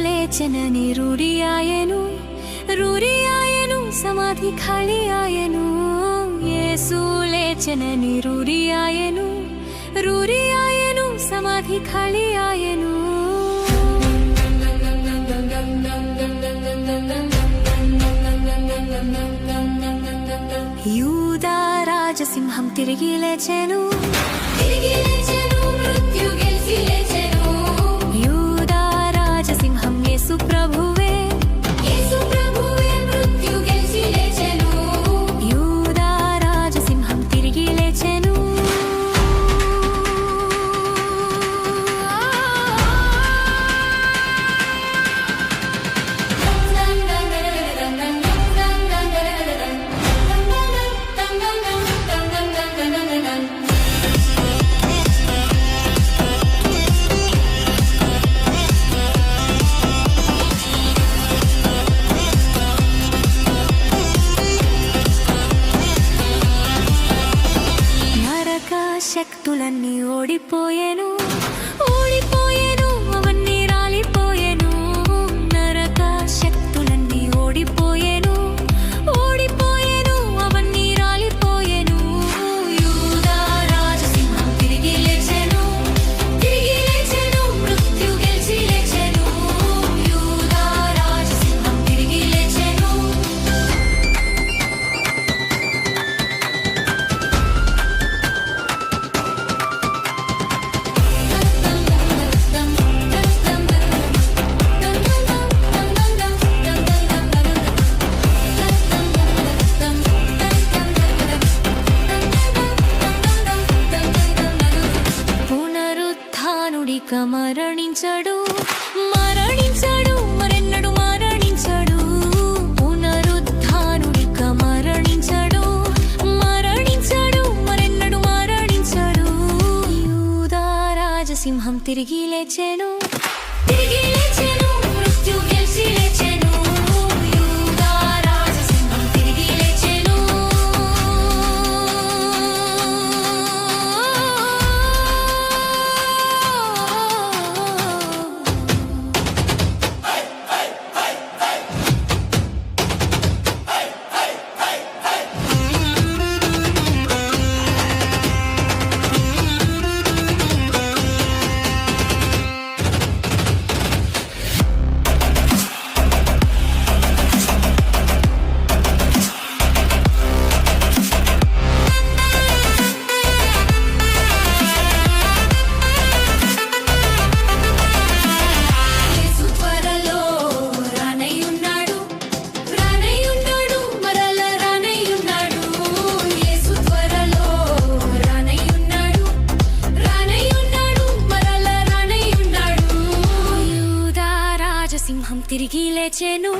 లేచెనని రూరియాయెను సమాధి ఖాళీ ఆయెను. యేసు లేచెనని రూరియాయెను సమాధి ఖాళీ ఆయెను. యూదా రాజసింహం తిరిగి లేచెను, మృత్యు గెలిచి లేచెను. యూదా రాజసింహం యేసు ప్రభువే, మృత్యు గెలిచి లేచెను. యూదా రాజసింహం తిరిగి లేచెను. శక్తులన్నీ ఓడిపోయేను, అవన్నీ రాలిపోయేను. నరక శక్తులన్నీ ఓడిపోయేను, అవన్నీ రాలిపోయేను. యూదా రాజసింహం తిరిగి లేచెను, మృత్యు గెలిచి లేచెను. యూదా రాజసింహం తిరిగి లేచెను. మరణించడు, మరెన్నడు మరణించడు. పునరుత్థానుడిక మరణించడు, మరెన్నడు మరణించడు. యూదా రాజసింహం తిరిగి లేచెను, మృత్యు గెలిచి లేచెను. యూదా రాజసింహం తిరిగి లేచెను. సింహం తిరిగి లేచెను.